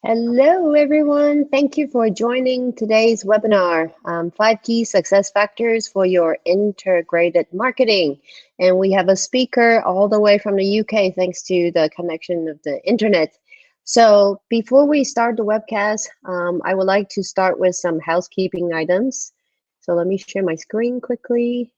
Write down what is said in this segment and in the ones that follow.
Hello, everyone. Thank you for joining today's webinar, 5 Key Success Factors for Your Integrated Marketing. And we have a speaker all the way from the UK, thanks to the connection of the internet. So before we start the webcast, I would like to start with some housekeeping items. So let me share my screen quickly.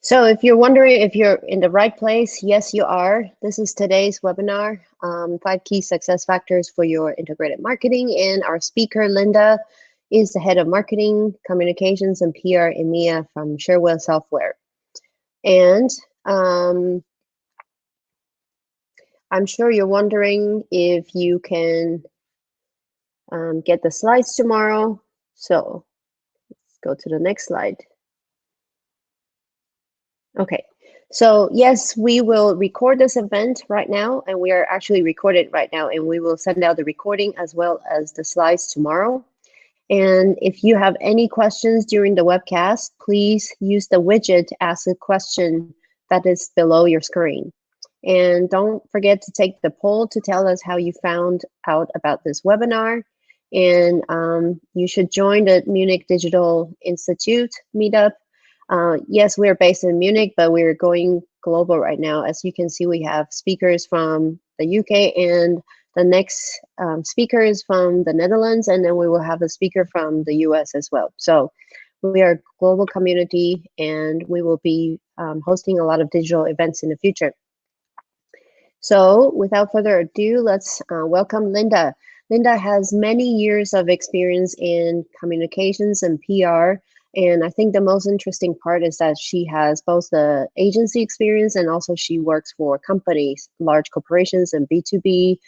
So if you're wondering if you're in the right place, yes, you are. This is today's webinar, 5 Key Success Factors for Your Integrated Marketing. And our speaker, Linda, is the head of marketing, communications, and PR EMEA from Sherwell Software. And I'm sure you're wondering if you can get the slides tomorrow. So let's go to the next slide. Okay, so yes, we will record this event right now, and we are actually recorded right now, and we will send out the recording as well as the slides tomorrow. And if you have any questions during the webcast, please use the widget to ask a question that is below your screen. And don't forget to take the poll to tell us how you found out about this webinar. And you should join the Munich Digital Institute meetup. Yes, we're based in Munich, but we're going global right now. As you can see, we have speakers from the UK, and the next speaker is from the Netherlands, and then we will have a speaker from the US as well. So we are a global community, and we will be hosting a lot of digital events in the future. So without further ado, let's welcome Linda. Linda has many years of experience in communications and PR. And I think the most interesting part is that she has both the agency experience and also she works for companies, large corporations and B2B,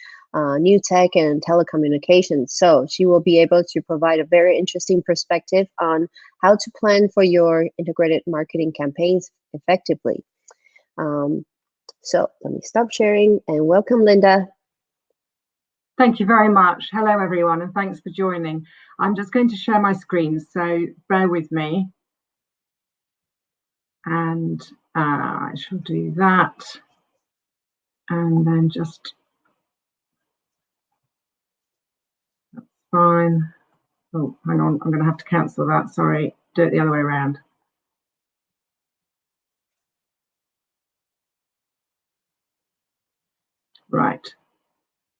new tech and telecommunications. So she will be able to provide a very interesting perspective on how to plan for your integrated marketing campaigns effectively. So let me stop sharing and welcome, Linda. Thank you very much. Hello, everyone, and thanks for joining. I'm just going to share my screen, so bear with me. And I shall do that. And then just, that's fine. Oh, hang on, I'm going to have to cancel that. Sorry, do it the other way around. Right.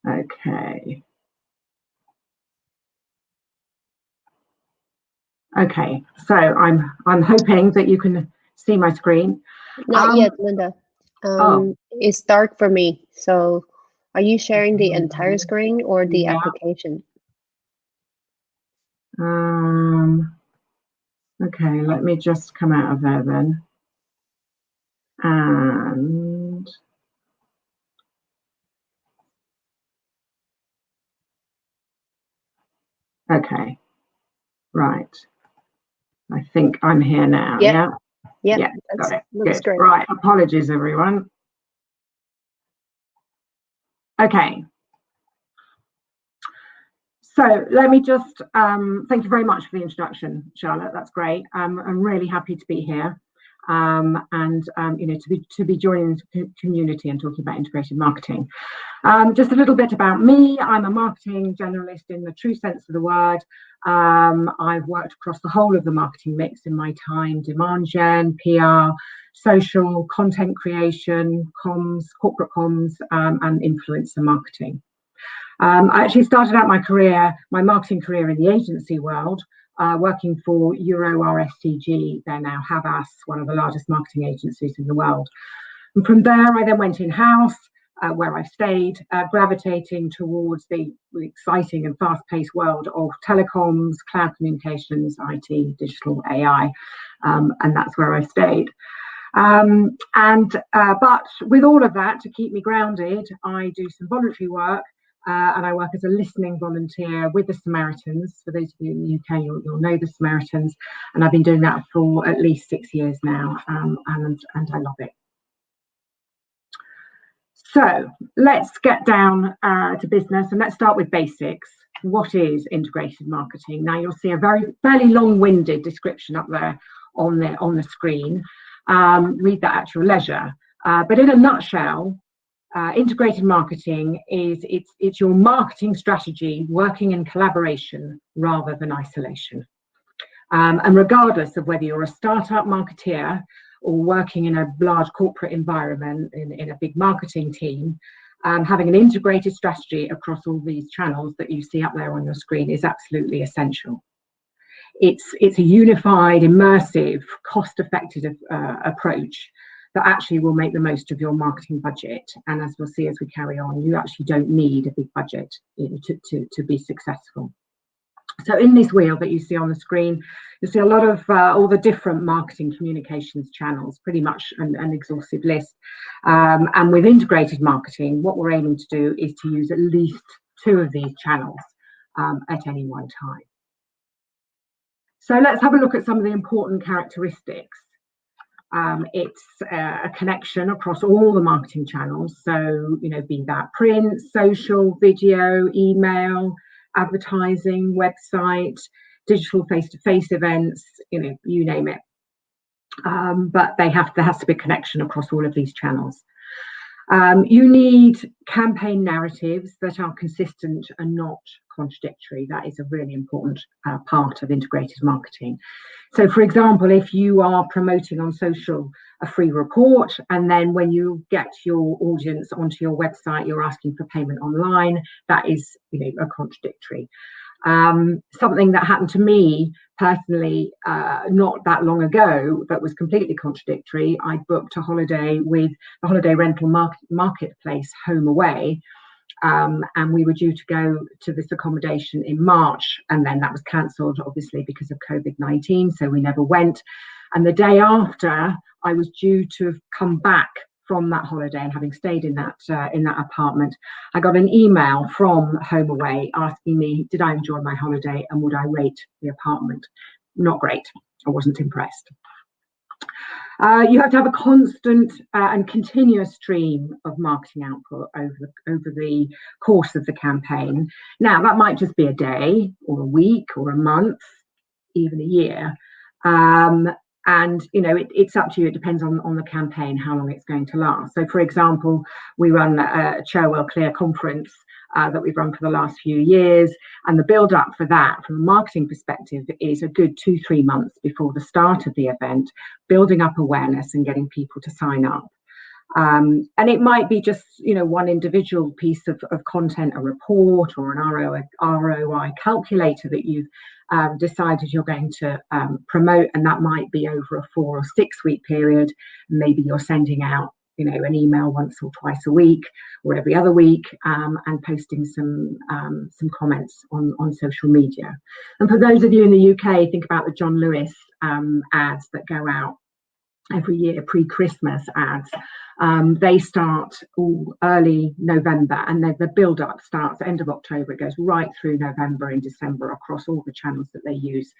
Okay. Okay, so I'm hoping that you can see my screen. Not yet, Linda. It's dark for me. So are you sharing the entire screen or the application? Okay, let me just come out of there then. And okay, right. I think I'm here now. Yeah. Yeah, got it. Good. Great. Right, apologies, everyone. Okay. So let me just thank you very much for the introduction, Charlotte. That's great. I'm really happy to be here and you know, to be joining the community and talking about integrated marketing. Just a little bit about me. I'm a marketing generalist in the true sense of the word. I've worked across the whole of the marketing mix in my time: demand gen, PR, social, content creation, comms, corporate comms, and influencer marketing. I actually started out my marketing career in the agency world, working for Euro RSCG. They're now Havas, one of the largest marketing agencies in the world. And from there, I then went in-house, where I stayed, gravitating towards the exciting and fast-paced world of telecoms, cloud communications, IT, digital, AI, and that's where I stayed. But with all of that, to keep me grounded, I do some voluntary work, and I work as a listening volunteer with the Samaritans. For those of you in the UK, you'll know the Samaritans, and I've been doing that for at least 6 years now, and I love it. So let's get down to business, and let's start with basics. What is integrated marketing? Now you'll see a fairly long-winded description up there on the screen. Read that at your leisure. But in a nutshell, integrated marketing is it's your marketing strategy working in collaboration rather than isolation. And regardless of whether you're a startup marketeer or working in a large corporate environment in a big marketing team, having an integrated strategy across all these channels that you see up there on your screen is absolutely essential. It's a unified, immersive, cost-effective approach that actually will make the most of your marketing budget. And as we'll see as we carry on, you actually don't need a big budget to be successful. So in this wheel that you see on the screen, you'll see a lot of all the different marketing communications channels, pretty much an exhaustive list. And with integrated marketing, what we're aiming to do is to use at least 2 of these channels at any one time. So let's have a look at some of the important characteristics. It's a connection across all the marketing channels. So, be that print, social, video, email, advertising, website, digital face-to-face events, you name it. But there has to be a connection across all of these channels. You need campaign narratives that are consistent and not contradictory. That is a really important part of integrated marketing. So, for example, if you are promoting on social a free report, and then when you get your audience onto your website, you're asking for payment online, that is, a contradictory. Something that happened to me personally not that long ago that was completely contradictory. I booked a holiday with the holiday rental marketplace HomeAway, and we were due to go to this accommodation in March, and then that was cancelled obviously because of COVID-19, so we never went. And the day after, I was due to have come back from that holiday, and having stayed in that apartment, I got an email from HomeAway asking me, did I enjoy my holiday and would I rate the apartment? Not great. I wasn't impressed. You have to have a constant and continuous stream of marketing output over the course of the campaign. Now, that might just be a day or a week or a month, even a year. And it's up to you. It depends on the campaign, how long it's going to last. So, for example, we run a Cherwell Clear conference that we've run for the last few years, and the build up for that from a marketing perspective is a good 2-3 months before the start of the event, building up awareness and getting people to sign up. And it might be just one individual piece of content, a report or an ROI calculator that you've decided you're going to promote, and that might be over a 4 or 6 week period. Maybe you're sending out an email once or twice a week or every other week, and posting some comments on social media. And for those of you in the UK, think about the John Lewis ads that go out every year, pre-Christmas ads. They start all early November, and then the build-up starts end of October. It goes right through November and December across all the channels that they use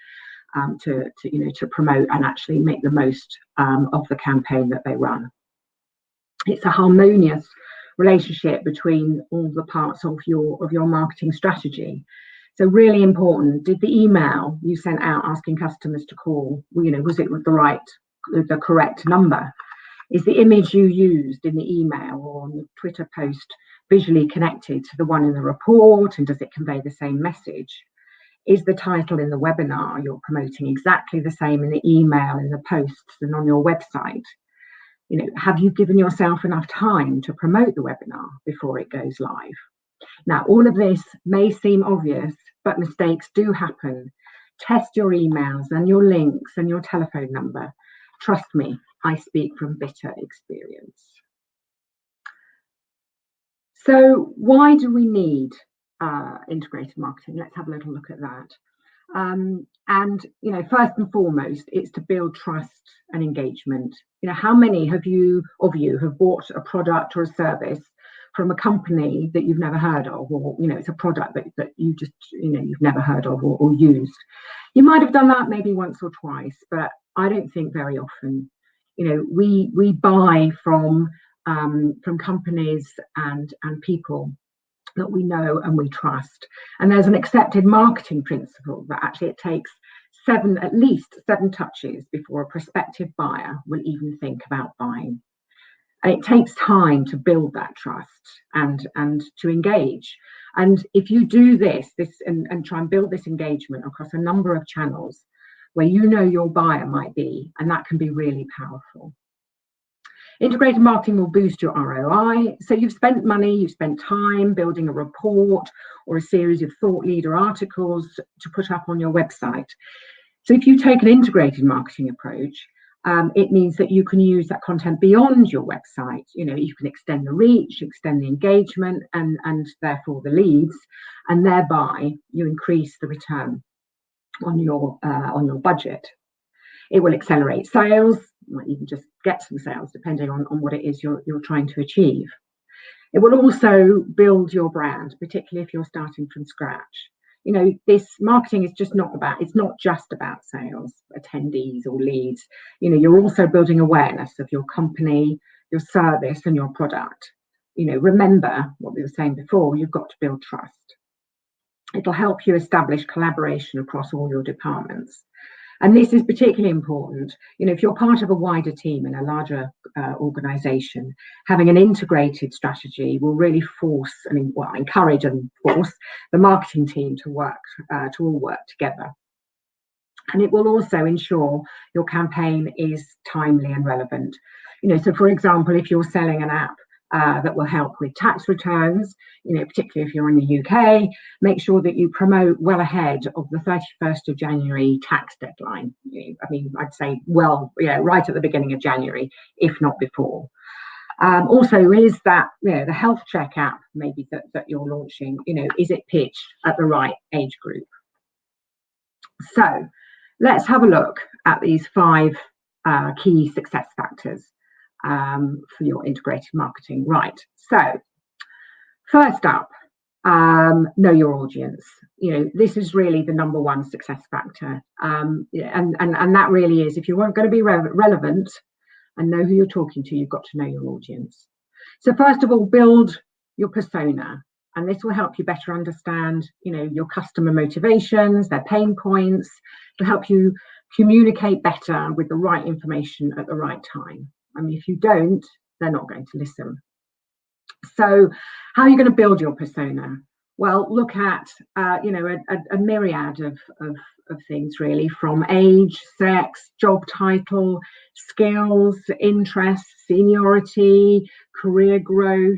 to promote and actually make the most of the campaign that they run. It's a harmonious relationship between all the parts of your marketing strategy. So really important. Did the email you sent out asking customers to call, was it the correct number? Is the image you used in the email or on the Twitter post visually connected to the one in the report, and does it convey the same message? Is the title in the webinar you're promoting exactly the same in the email, in the posts and on your website? Have you given yourself enough time to promote the webinar before it goes live? Now, all of this may seem obvious, but mistakes do happen. Test your emails and your links and your telephone number. Trust me, I speak from bitter experience. So why do we need integrated marketing? Let's have a little look at that. And first and foremost, it's to build trust and engagement. How many of you have bought a product or a service from a company that you've never heard of, or it's a product that you just you've never heard of or used? You might have done that maybe once or twice, but I don't think very often. We buy from companies and people that we know and we trust. And there's an accepted marketing principle that actually it takes at least seven touches before a prospective buyer will even think about buying. And it takes time to build that trust and to engage. And if you do this and try and build this engagement across a number of channels where you know your buyer might be, and that can be really powerful. Integrated marketing will boost your ROI. So you've spent money, you've spent time building a report or a series of thought leader articles to put up on your website. So if you take an integrated marketing approach, it means that you can use that content beyond your website. You can extend the reach, extend the engagement, and therefore the leads, and thereby you increase the return on your budget. It will accelerate sales. You might even just get some sales depending on what it is you're trying to achieve. It will also build your brand, particularly if you're starting from scratch. This marketing is it's not just about sales, attendees or leads. You're also building awareness of your company, your service and your product. Remember what we were saying before, you've got to build trust. It'll help you establish collaboration across all your departments. And this is particularly important, if you're part of a wider team in a larger organisation, having an integrated strategy will really encourage and force the marketing team to all work together. And it will also ensure your campaign is timely and relevant. So for example, if you're selling an app that will help with tax returns, particularly if you're in the UK, make sure that you promote well ahead of the 31st of January tax deadline. I'd say, right at the beginning of January, if not before. Also, is that, the health check app maybe that you're launching, is it pitched at the right age group? So let's have a look at these 5 key success factors for your integrated marketing. Right, so first up, know your audience. This is really the number 1 success factor, and that really is, if you weren't going to be relevant and know who you're talking to, you've got to know your audience. So first of all, build your persona, and this will help you better understand your customer motivations, their pain points, to help you communicate better with the right information at the right time. If you don't, they're not going to listen. So how are you going to build your persona? Well, look at a myriad of things, really, from age, sex, job title, skills, interests, seniority, career growth,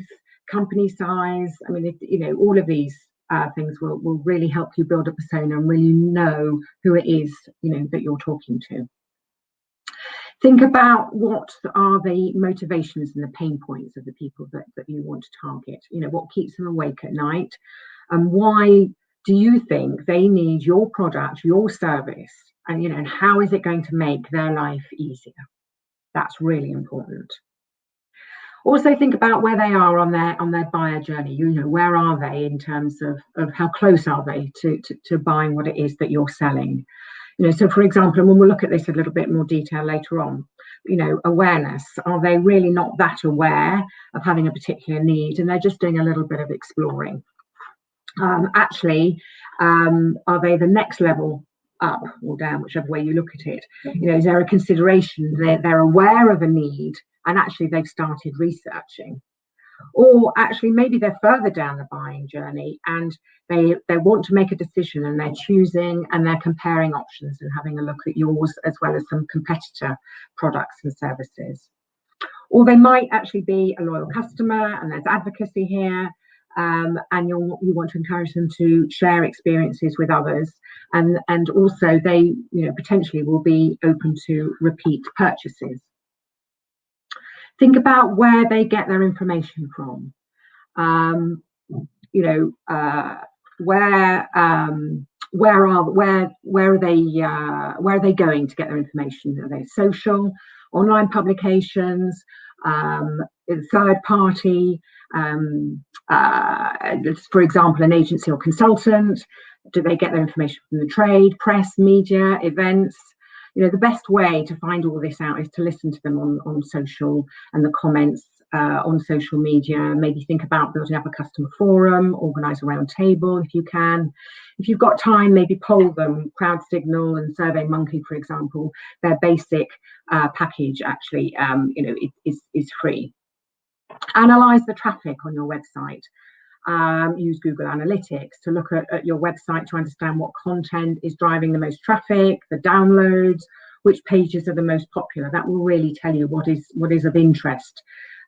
company size. All of these things will really help you build a persona and really know who it is that you're talking to. Think about what are the motivations and the pain points of the people that you want to target. What keeps them awake at night, and why do you think they need your product, your service, and how is it going to make their life easier? That's really important. Also think about where they are on their buyer journey. Where are they in terms of how close are they to buying what it is that you're selling? So for example, and when we'll look at this in a little bit more detail later on, awareness. Are they really not that aware of having a particular need and they're just doing a little bit of exploring? Are they the next level up or down, whichever way you look at it? Is there a consideration they're aware of a need and actually they've started researching? Or actually maybe they're further down the buying journey and they want to make a decision and they're choosing and they're comparing options and having a look at yours as well as some competitor products and services. Or they might actually be a loyal customer and there's advocacy here, and you want to encourage them to share experiences with others, and also they potentially will be open to repeat purchases. Think about where they get their information from. Where are they going to get their information? Are they social, online publications, third party? For example, an agency or consultant. Do they get their information from the trade, press, media, events? The best way to find all this out is to listen to them on social and the comments on social media. Maybe think about building up a customer forum, organise a round table if you can. If you've got time, maybe poll them. CrowdSignal and SurveyMonkey, for example, their basic package actually is free. Analyze the traffic on your website. Use Google Analytics to look at your website to understand what content is driving the most traffic, the downloads, which pages are the most popular. That will really tell you what is of interest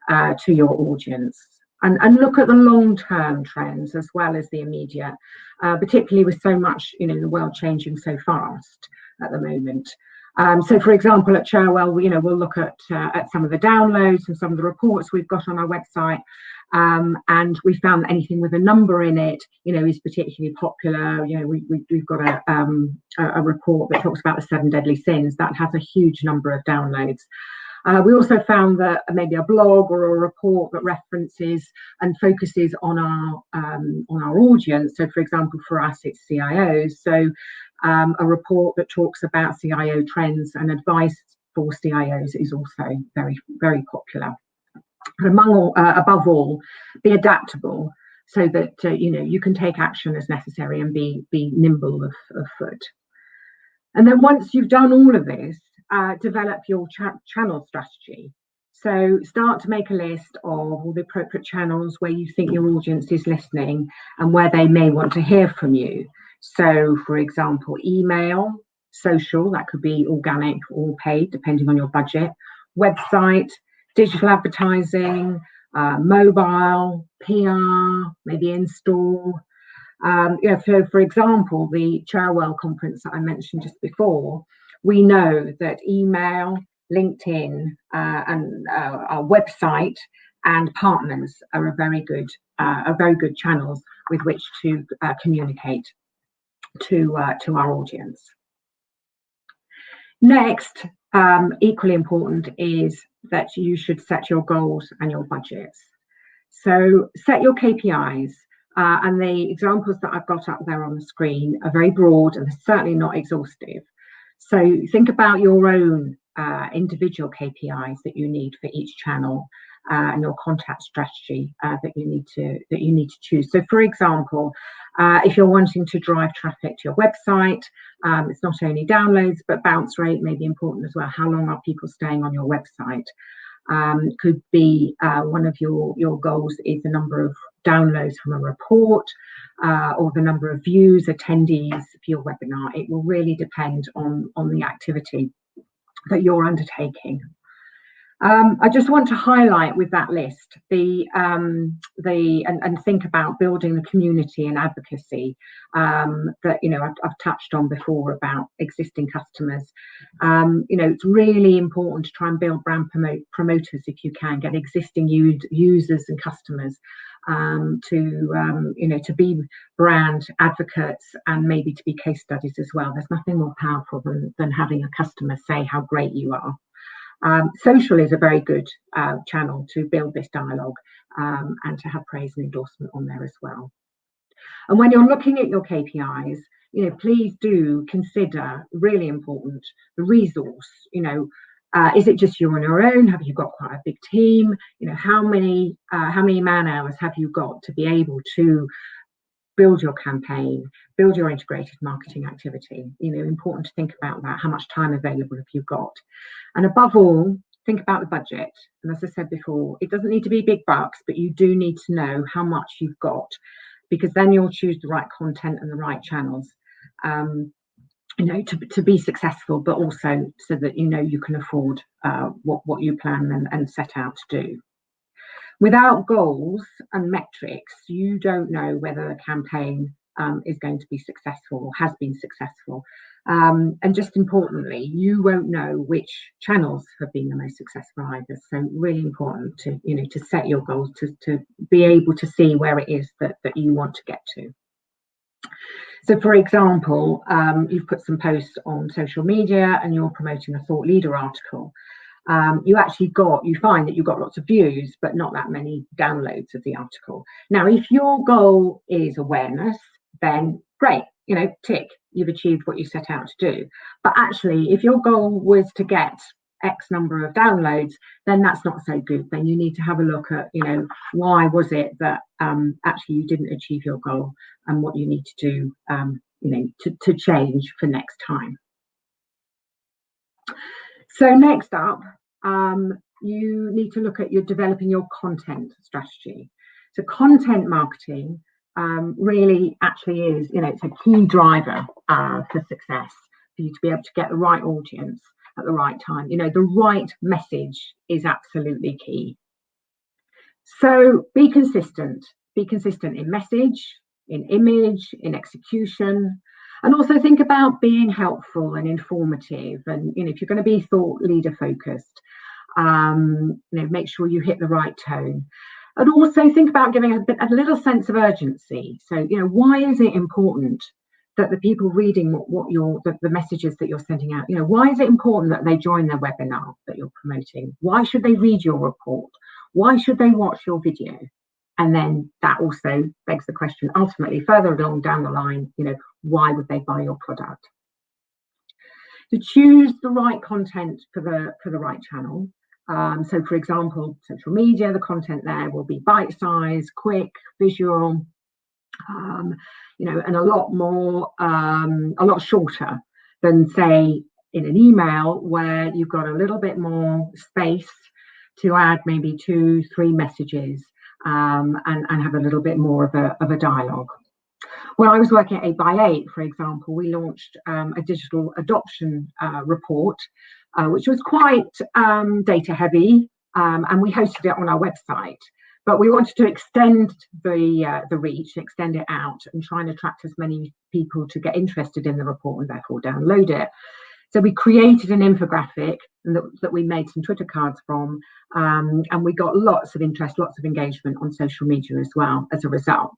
to your audience. And look at the long-term trends as well as the immediate, particularly with so much, the world changing so fast at the moment. So, for example, at Cherwell, we'll look at some of the downloads and some of the reports we've got on our website. And we found that anything with a number in it, is particularly popular. We've got a report that talks about the 7 deadly sins that has a huge number of downloads. We also found that maybe a blog or a report that references and focuses on our audience. So, for example, for us, it's CIOs. So, a report that talks about CIO trends and advice for CIOs is also very, very popular. But above all, be adaptable so that you can take action as necessary and be nimble of foot. And then once you've done all of this, develop your channel strategy. So start to make a list of all the appropriate channels where you think your audience is listening and where they may want to hear from you. So, for example, email, social, that could be organic or paid, depending on your budget, website, digital advertising, mobile, PR, maybe in-store. So, for example, the Cherwell conference that I mentioned just before, we know that email, LinkedIn, and our website and partners are very good channels with which to communicate to our audience. Next, equally important is that you should set your goals and your budgets. So set your KPIs, and the examples that I've got up there on the screen are very broad and certainly not exhaustive. So think about your own individual KPIs that you need for each channel and your contact strategy that you need to choose. So, for example, if you're wanting to drive traffic to your website, it's not only downloads, but bounce rate may be important as well. How long are people staying on your website? Could be one of your goals is the number of downloads from a report or the number of views, attendees for your webinar. It will really depend on the activity that you're undertaking. I just want to highlight with that list and think about building the community and advocacy that I've touched on before about existing customers. It's really important to try and build brand promoters if you can, get existing users and customers to be brand advocates and maybe to be case studies as well. There's nothing more powerful than having a customer say how great you are. Social is a very good channel to build this dialogue and to have praise and endorsement on there as well. And when you're looking at your KPIs, please do consider, really important, the resource. Is it just you on your own? Have you got quite a big team? How many man hours have you got to be able to build your campaign, build your integrated marketing activity? Important to think about that. How much time available have you got? And above all, think about the budget. And as I said before, it doesn't need to be big bucks, but you do need to know how much you've got, because then you'll choose the right content and the right channels, to be successful, but also so that you can afford what you plan and set out to do. Without goals and metrics, you don't know whether the campaign is going to be successful or has been successful. And just importantly, you won't know which channels have been the most successful either. So really important to set your goals to be able to see where it is that you want to get to. So, for example, you've put some posts on social media and you're promoting a thought leader article. You find that you've got lots of views, but not that many downloads of the article. Now, if your goal is awareness, then great, tick, you've achieved what you set out to do. But actually, if your goal was to get X number of downloads, then that's not so good. Then you need to have a look at, why was it that actually you didn't achieve your goal and what you need to do, to change for next time. So next up, you need to look at your developing your content strategy. So content marketing really actually is, it's a key driver for success, for you to be able to get the right audience at the right time. The right message is absolutely key. So be consistent in message, in image, in execution, and also think about being helpful and informative. And if you're going to be thought leader focused, make sure you hit the right tone. And also think about giving a little sense of urgency. So, why is it important that the people reading the messages that you're sending out, why is it important that they join the webinar that you're promoting? Why should they read your report? Why should they watch your video? And then that also begs the question, ultimately, further along down the line, why would they buy your product? To choose the right content for the right channel. So, for example, social media, the content there will be bite-sized, quick, visual, and a lot shorter than, say, in an email where you've got a little bit more space to add maybe 2-3 messages and have a little bit more of a dialogue. When I was working at 8x8, for example, we launched a digital adoption report, which was quite data heavy, and we hosted it on our website. But we wanted to extend the reach, extend it out, and try and attract as many people to get interested in the report and therefore download it. So we created an infographic that we made some Twitter cards from, and we got lots of interest, lots of engagement on social media as well as a result.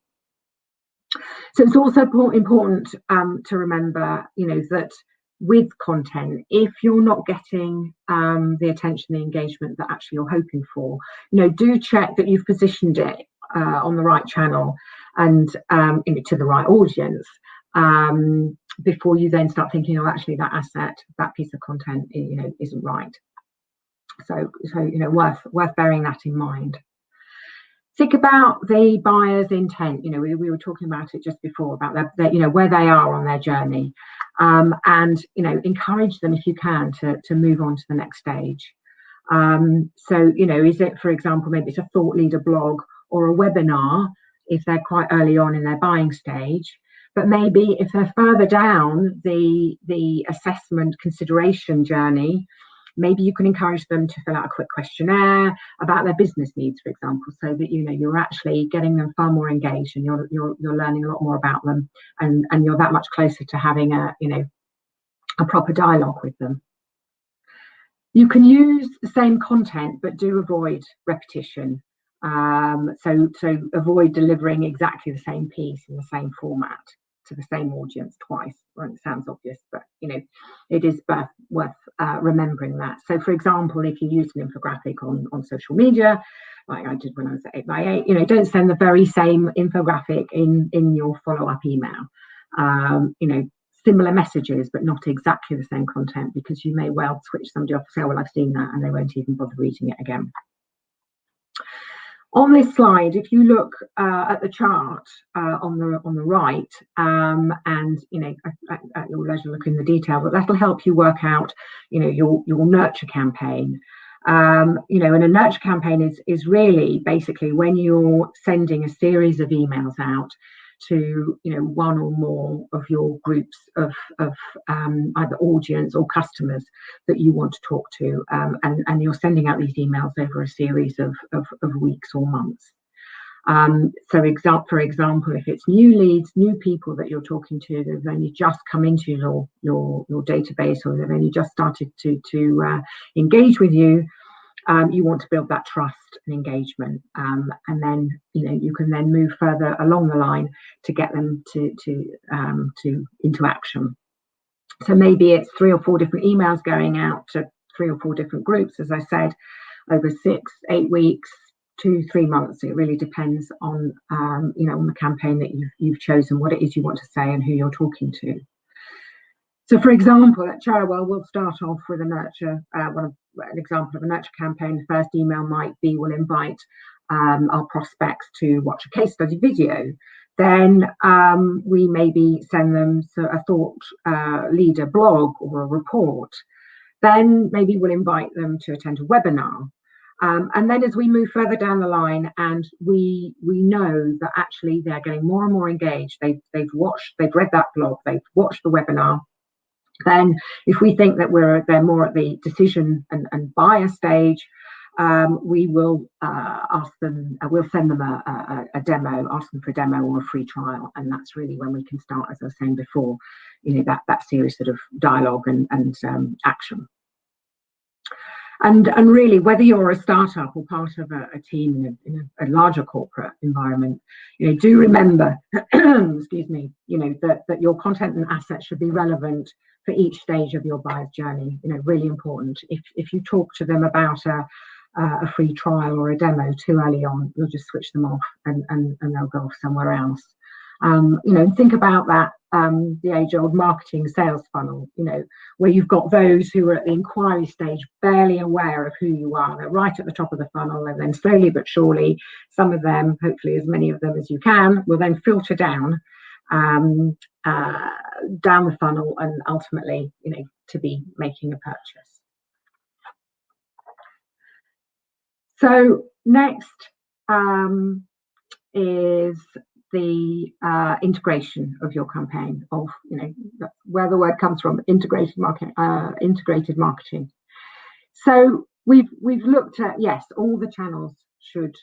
So it's also important to remember, that with content, if you're not getting the attention, the engagement that actually you're hoping for, do check that you've positioned it on the right channel and to the right audience before you then start thinking, oh, actually that asset, that piece of content, isn't right. So worth bearing that in mind. Think about the buyer's intent. We were talking about it just before about where they are on their journey, and encourage them if you can to move on to the next stage. So is it, for example, maybe it's a thought leader blog or a webinar if they're quite early on in their buying stage, but maybe if they're further down the assessment consideration journey, maybe you can encourage them to fill out a quick questionnaire about their business needs, for example, so that you're actually getting them far more engaged and you're learning a lot more about them, and you're that much closer to having a proper dialogue with them. You can use the same content, but do avoid repetition. So avoid delivering exactly the same piece in the same format to the same audience twice. Well, it sounds obvious, but it is worth remembering that. So, for example, if you use an infographic on social media, like I did when I was at 8x8, don't send the very same infographic in your follow-up email. Similar messages, but not exactly the same content, because you may well switch somebody off and say, oh, well, I've seen that, and they won't even bother reading it again. On this slide, if you look at the chart on the right, and at your leisure look in the detail, but that'll help you work out, your nurture campaign. And a nurture campaign is really basically when you're sending a series of emails out to one or more of your groups of either audience or customers that you want to talk to, and you're sending out these emails over a series of weeks or months. So for example, if it's new leads, new people that you're talking to, they've only just come into your database, or they've only just started to engage with you, you want to build that trust and engagement, and then you can then move further along the line to get them into action. So maybe it's 3 or 4 different emails going out to 3 or 4 different groups, as I said, over 6-8 weeks, 2-3 months. It really depends on on the campaign that you've chosen, what it is you want to say, and who you're talking to. So, for example, at Cherwell, we'll start off with a nurture, an example of a nurture campaign. The first email might be, we'll invite our prospects to watch a case study video. Then we maybe send them a thought leader blog or a report. Then maybe we'll invite them to attend a webinar. And then as we move further down the line, and we know that actually they're getting more and more engaged, they've read that blog, they've watched the webinar, then if we think that they're more at the decision and buyer stage, we will ask them, we'll send them a demo, ask them for a demo or a free trial, and that's really when we can start, as I was saying before, that serious sort of dialogue and action. And really, whether you're a startup or part of a team in a larger corporate environment, do remember, excuse me, that your content and assets should be relevant for each stage of your buyer's journey. Really important. If you talk to them about a free trial or a demo too early on, you'll just switch them off and they'll go off somewhere else. Think about that, the age-old marketing sales funnel, where you've got those who are at the inquiry stage, barely aware of who you are. They're right at the top of the funnel, and then slowly but surely, some of them, hopefully as many of them as you can, will then filter down the funnel and ultimately, to be making a purchase. So next is the integration of your campaign, of where the word comes from, integrated marketing. So we've looked at, yes, all the channels should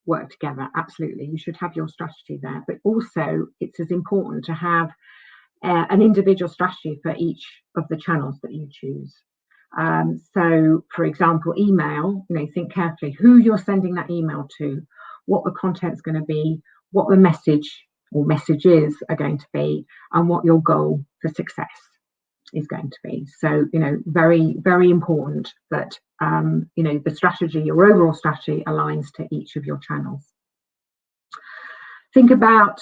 work together. Absolutely, you should have your strategy there, but also it's as important to have an individual strategy for each of the channels that you choose. So, for example, email. Think carefully who you're sending that email to, what the content's going to be, what the message or messages are going to be, and what your goal for success is going to be. So, very, very important that, the strategy, your overall strategy, aligns to each of your channels. Think about,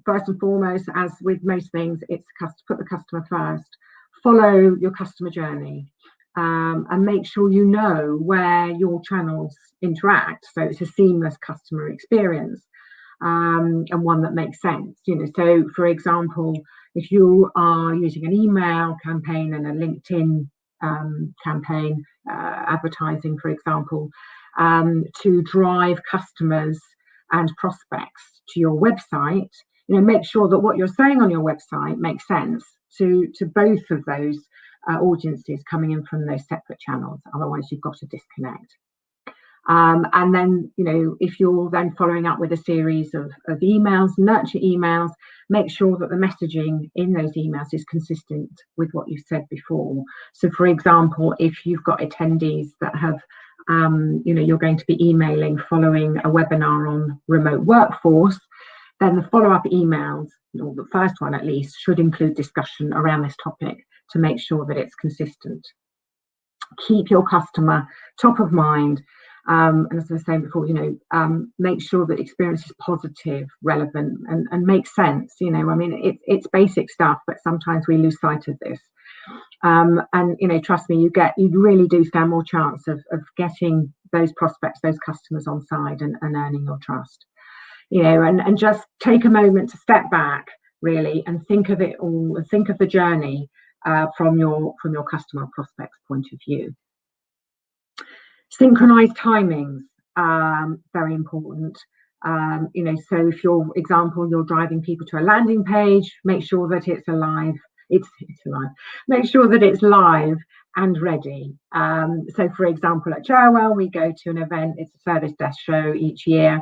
first and foremost, as with most things, it's put the customer first. Follow your customer journey, and make sure you know where your channels interact, so it's a seamless customer experience. And one that makes sense. So for example, if you are using an email campaign and a LinkedIn campaign, advertising, for example, to drive customers and prospects to your website, make sure that what you're saying on your website makes sense to both of those audiences coming in from those separate channels. Otherwise, you've got a disconnect. And then, if you're then following up with a series of emails, nurture emails, make sure that the messaging in those emails is consistent with what you said before. So, for example, if you've got attendees that have, you're going to be emailing following a webinar on remote workforce, then the follow-up emails, or the first one at least, should include discussion around this topic to make sure that it's consistent. Keep your customer top of mind. And as I was saying before, make sure that experience is positive, relevant, and makes sense. It's basic stuff, but sometimes we lose sight of this. And trust me, you really do stand more chance of getting those prospects, those customers on side and earning your trust. And just take a moment to step back, really, and think of it all, and think of the journey from your customer prospect's point of view. Synchronized timings, very important. So if you're driving people to a landing page, make sure that it's alive. It's alive. Make sure that it's live and ready. So for example, at Cherwell, we go to an event. It's a service desk show each year.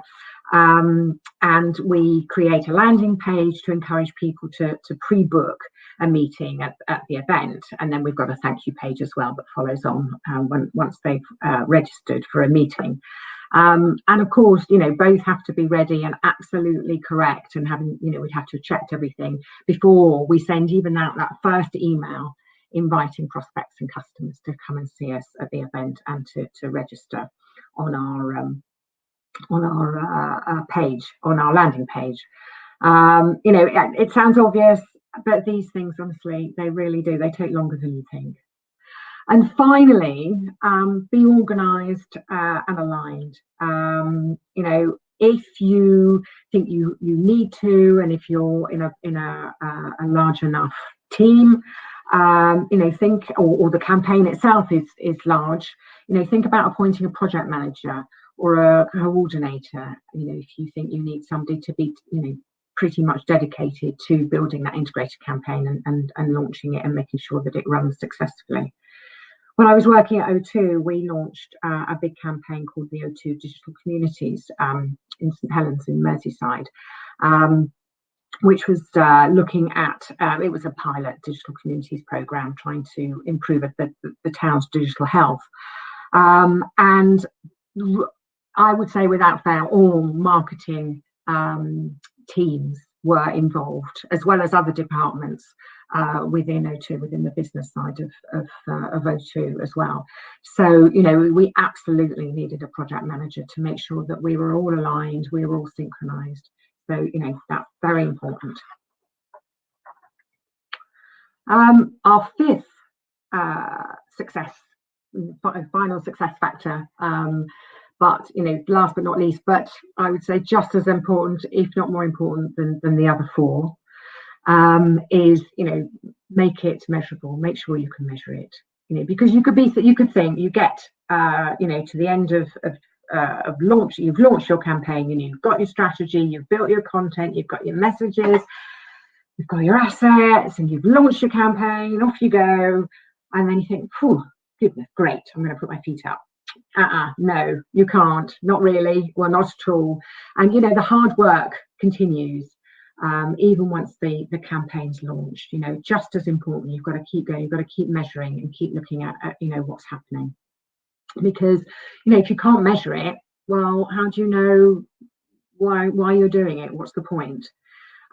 And we create a landing page to encourage people to pre-book a meeting at the event, and then we've got a thank you page as well that follows on once they've registered for a meeting. And of course, both have to be ready and absolutely correct, and we'd have to have checked everything before we send even out that first email inviting prospects and customers to come and see us at the event and to register on our page, on our landing page. It sounds obvious, but these things, honestly, they really do. They take longer than you think. And finally, be organised and aligned. If you think you need to, and if you're in a large enough team, think, or the campaign itself is large, think about appointing a project manager or a coordinator, if you think you need somebody to be, pretty much dedicated to building that integrated campaign and launching it and making sure that it runs successfully. When I was working at O2, we launched a big campaign called the O2 Digital Communities in St Helens in Merseyside, which was looking at, it was a pilot digital communities programme trying to improve the town's digital health. And I would say without fail, all marketing teams were involved, as well as other departments within O2, within the business side of O2 as well. So, we absolutely needed a project manager to make sure that we were all aligned, we were all synchronized. So, that's very important. Our fifth final success factor, but last but not least, but I would say just as important, if not more important than the other four, is make it measurable. Make sure you can measure it. Because you could think you get to the end of launch, you've launched your campaign, you've got your strategy, you've built your content, you've got your messages, you've got your assets, and you've launched your campaign. Off you go, and then you think, "Phew, goodness, great! I'm going to put my feet up." No, you can't. Not really. Well, not at all. And the hard work continues even once the campaign's launched. Just as important, you've got to keep going. You've got to keep measuring and keep looking at what's happening. Because if you can't measure it, well, how do you know why you're doing it? What's the point?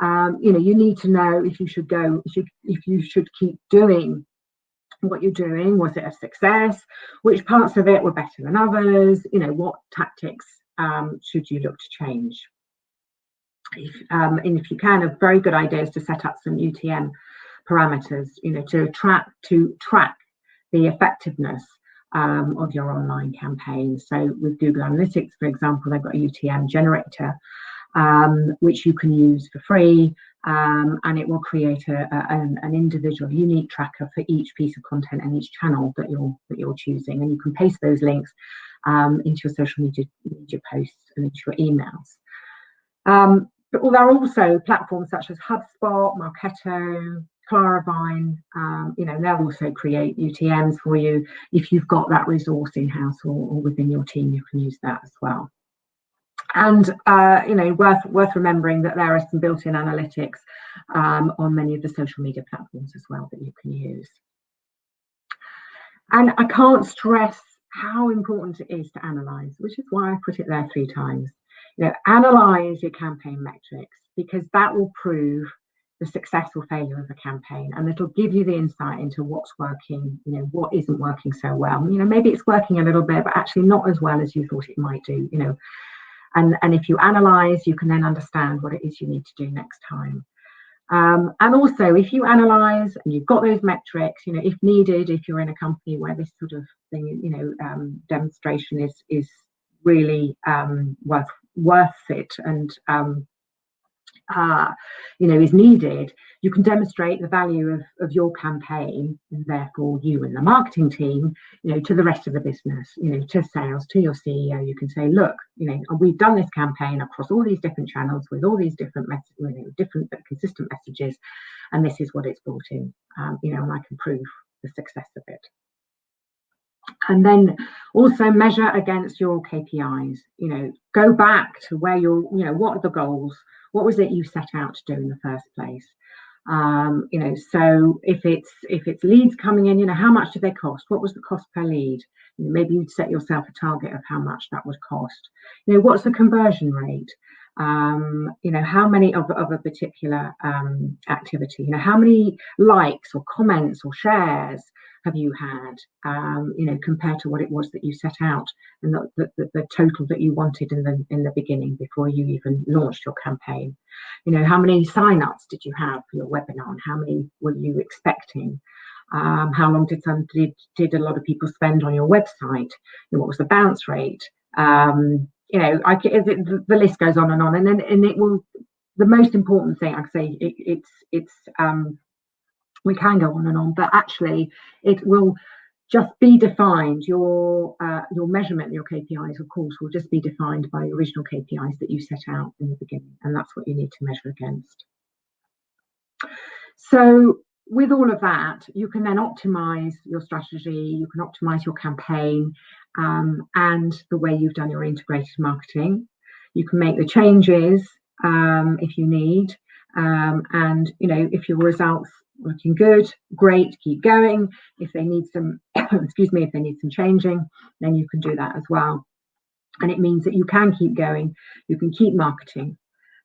You need to know if you should keep doing what you're doing. Was it a success? Which parts of it were better than others? What tactics should you look to change? And if you can, a very good idea is to set up some UTM parameters, to track the effectiveness of your online campaign. So with Google Analytics, for example, they've got a UTM generator, which you can use for free, and it will create an individual unique tracker for each piece of content and each channel that you're choosing, and you can paste those links into your social media posts and into your emails. But there are also platforms such as Hubspot, Marketo, Claravine. They'll also create UTMs for you. If you've got that resource in-house or within your team, you can use that as well. And worth remembering that there are some built-in analytics on many of the social media platforms as well that you can use. And I can't stress how important it is to analyze, which is why I put it there 3 times. Analyze your campaign metrics, because that will prove the success or failure of a campaign, and it'll give you the insight into what's working, what isn't working so well. Maybe it's working a little bit, but actually not as well as you thought it might do. And if you analyze, you can then understand what it is you need to do next time. And also, if you analyze and you've got those metrics, if needed, if you're in a company where this sort of thing, demonstration is really worth it and is needed, you can demonstrate the value of your campaign, and therefore you and the marketing team, to the rest of the business, to sales, to your CEO. You can say, look, we've done this campaign across all these different channels with all these different different but consistent messages, and this is what it's brought in, and I can prove the success of it. And then also measure against your KPIs. Go back to where what are the goals? What was it you set out to do in the first place? So if it's leads coming in, how much did they cost? What was the cost per lead? Maybe you'd set yourself a target of how much that would cost. What's the conversion rate? How many of a particular activity? How many likes or comments or shares have you had, compared to what it was that you set out, and the total that you wanted in the beginning before you even launched your campaign? How many sign-ups did you have for your webinar, and how many were you expecting? How long did a lot of people spend on your website? What was the bounce rate? The list goes on, and it will. The most important thing, I'd say, it's we can go on and on, but actually it will just be defined. Your measurement, your KPIs, of course, will just be defined by the original KPIs that you set out in the beginning, and that's what you need to measure against. So with all of that, you can then optimize your strategy, you can optimize your campaign, and the way you've done your integrated marketing. You can make the changes if you need, and if your results are looking good, great, keep going. If they need some excuse me, if they need some changing, then you can do that as well. And it means that you can keep going, you can keep marketing,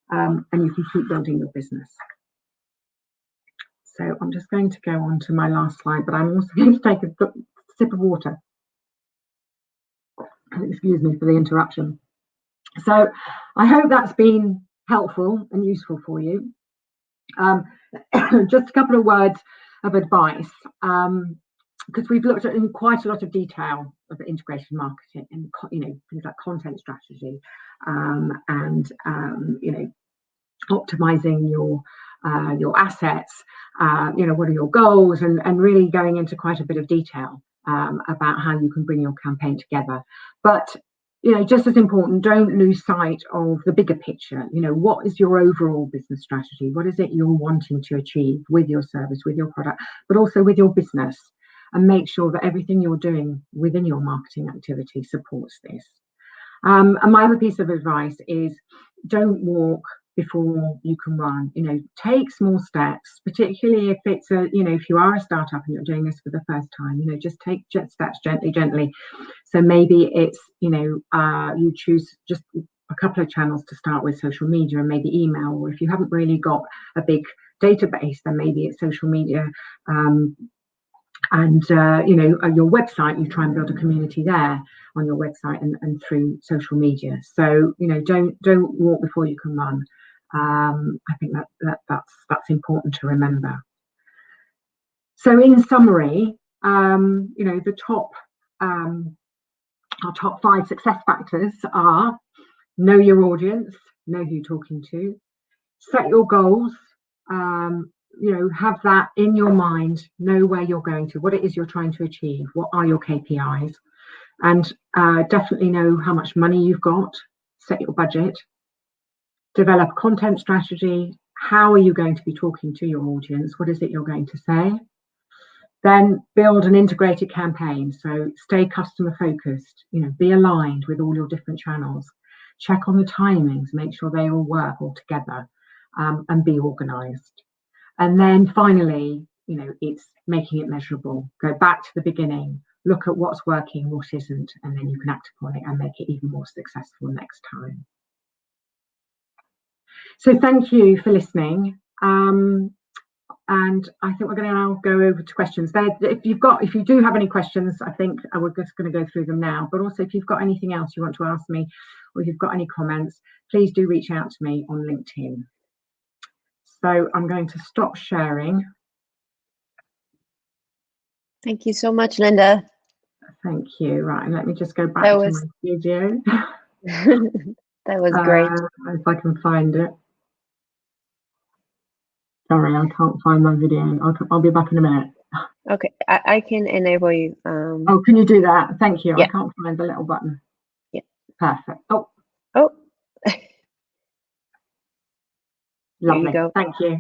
and you can keep building your business. So I'm just going to go on to my last slide, but I'm also going to take a sip of water. Excuse me for the interruption. So I hope that's been helpful and useful for you. Just a couple of words of advice, because we've looked at in quite a lot of detail of the integration marketing and things like content strategy, and optimizing your assets, what are your goals, and really going into quite a bit of detail about how you can bring your campaign together. But just as important, don't lose sight of the bigger picture. What is your overall business strategy? What is it you're wanting to achieve with your service, with your product, but also with your business? And make sure that everything you're doing within your marketing activity supports this. And my other piece of advice is, don't walk before you can run. Take small steps, particularly if it's if you are a startup and you're doing this for the first time. Just take steps gently. So maybe it's you choose just a couple of channels to start with, social media and maybe email, or if you haven't really got a big database, then maybe it's social media, and your website. You try and build a community there on your website and through social media. So don't walk before you can run. I think that's important to remember. So in summary, the our top 5 success factors are: know your audience, know who you're talking to, set your goals, have that in your mind, know where you're going to, what it is you're trying to achieve, what are your KPIs, and definitely know how much money you've got, set your budget, develop content strategy. How are you going to be talking to your audience? What is it you're going to say? Then build an integrated campaign. So stay customer focused, be aligned with all your different channels. Check on the timings, make sure they all work all together, and be organized. And then finally, it's making it measurable. Go back to the beginning, look at what's working, what isn't, and then you can act upon it and make it even more successful next time. So thank you for listening. And I think we're going to now go over to questions. If you do have any questions, I think we're just going to go through them now. But also, if you've got anything else you want to ask me, or if you've got any comments, please do reach out to me on LinkedIn. So I'm going to stop sharing. Thank you so much, Linda. Thank you. Right, and let me just go back to my video. That was great. If I can find it. Sorry, I can't find my video. I'll be back in a minute. Okay, I can enable you. Oh, can you do that? Thank you. Yeah. I can't find the little button. Yeah. Perfect. Oh. Lovely. There you go. Thank you.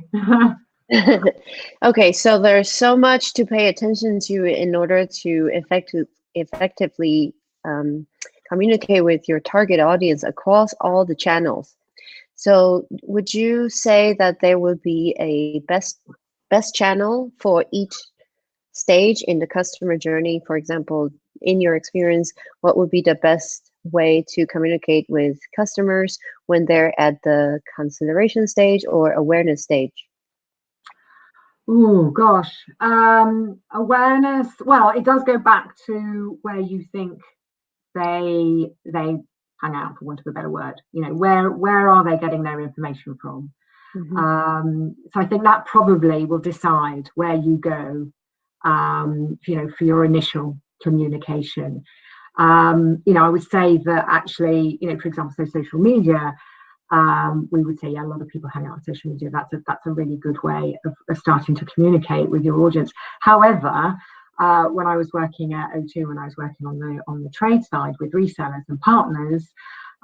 Okay, so there's so much to pay attention to in order to effectively communicate with your target audience across all the channels. So would you say that there would be a best channel for each stage in the customer journey? For example, in your experience, what would be the best way to communicate with customers when they're at the consideration stage or awareness stage? Oh gosh, awareness. Well, it does go back to where you think they hang out, for want of a better word. Where are they getting their information from? Mm-hmm. So I think that probably will decide where you go, for your initial communication. I would say that actually, for example, so social media, we would say, a lot of people hang out on social media. That's a really good way of starting to communicate with your audience. However, when I was working at O2, when I was working on the trade side with resellers and partners,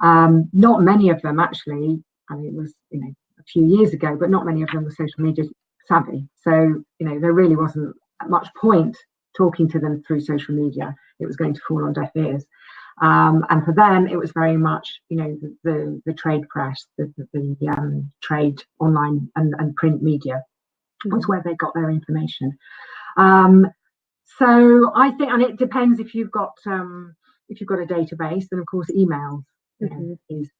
not many of them actually, I mean, it was, a few years ago, but not many of them were social media savvy. So, there really wasn't much point talking to them through social media. It was going to fall on deaf ears. And for them, it was very much, the trade press, the trade online and print media was where they got their information. So I think, and it depends if you've got a database, then of course emails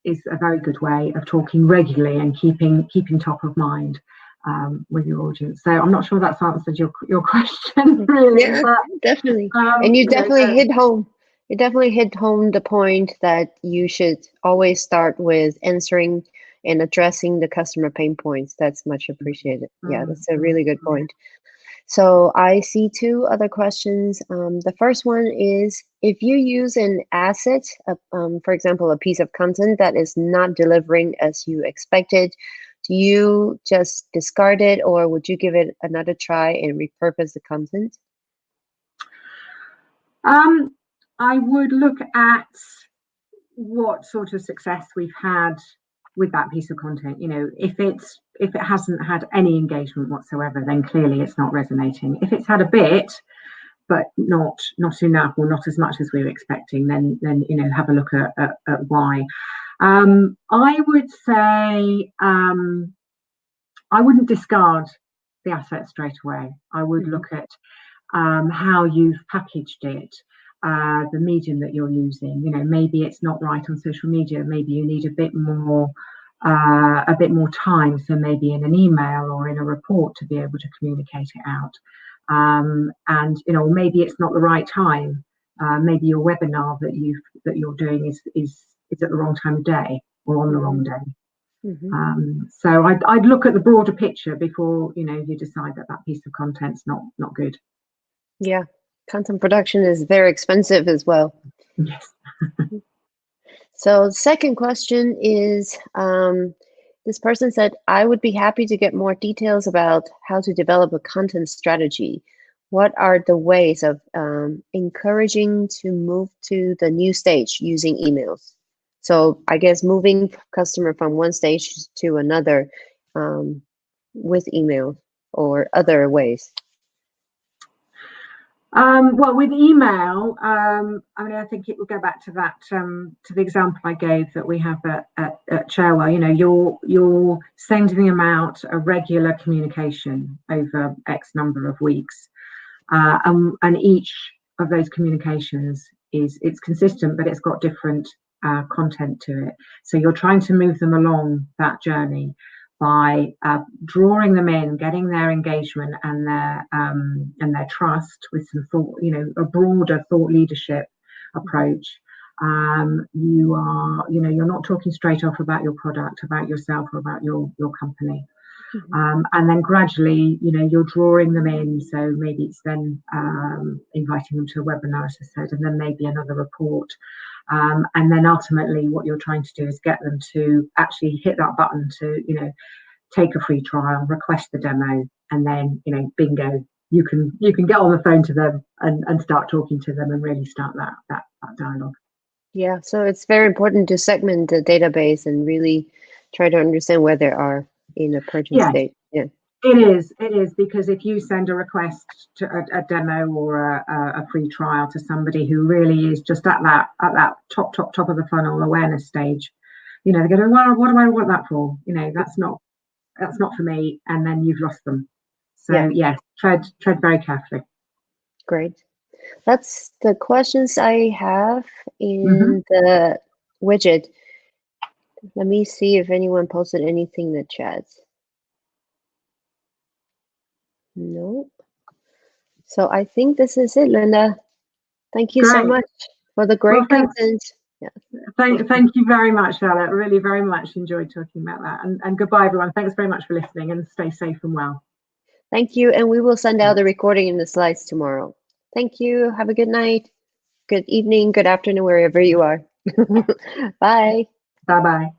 is a very good way of talking regularly and keeping top of mind with your audience. So I'm not sure that's answered your question really. Yeah, but, definitely. And you definitely hit home. You definitely hit home the point that you should always start with answering and addressing the customer pain points. That's much appreciated. Yeah, that's a really good point. So I see two other questions. The first one is, if you use an asset, for example, a piece of content that is not delivering as you expected, do you just discard it, or would you give it another try and repurpose the content? I would look at what sort of success we've had with that piece of content. If it hasn't had any engagement whatsoever, then clearly it's not resonating. If it's had a bit, but not enough, or not as much as we were expecting, then have a look at why. I would say I wouldn't discard the asset straight away. I would look at how you've packaged it, the medium that you're using. Maybe it's not right on social media. Maybe you need a bit more time. So maybe in an email or in a report to be able to communicate it out. And maybe it's not the right time. Maybe your webinar that you're doing is at the wrong time of day or on the wrong day. So I'd look at the broader picture before you decide that piece of content's not good. Yeah, content production is very expensive as well. Yes. So second question is, this person said, I would be happy to get more details about how to develop a content strategy. What are the ways of encouraging to move to the new stage using emails? So I guess moving customer from one stage to another with email or other ways. Well, with email, I think it will go back to that, to the example I gave that we have at Cherwell. You're sending them out a regular communication over X number of weeks, and each of those communications it's consistent, but it's got different content to it. So you're trying to move them along that journey by drawing them in, getting their engagement and their trust with some thought, a broader thought leadership approach. You're not talking straight off about your product, about yourself, or about your company. And then gradually, you're drawing them in. So maybe it's then inviting them to a webinar, as I said, and then maybe another report. And then ultimately what you're trying to do is get them to actually hit that button to, take a free trial, request the demo, and then, bingo, you can get on the phone to them and start talking to them and really start that dialogue. Yeah, so it's very important to segment the database and really try to understand where they are in a purchase state. Yeah. It is, because if you send a request to a demo or a free trial to somebody who really is just at that top of the funnel awareness stage, they're going, well, what do I want that for? That's not for me, and then you've lost them. So yes, tread very carefully. Great. That's the questions I have in the widget. Let me see if anyone posted anything in the chat. Nope. So I think this is it, Linda. Thank you so much for the great content. Yeah. Thank you very much, Charlotte. Really very much enjoyed talking about that. And goodbye, everyone. Thanks very much for listening, and stay safe and well. Thank you. And we will send out the recording and the slides tomorrow. Thank you. Have a good night, good evening, good afternoon, wherever you are. Bye. Bye-bye.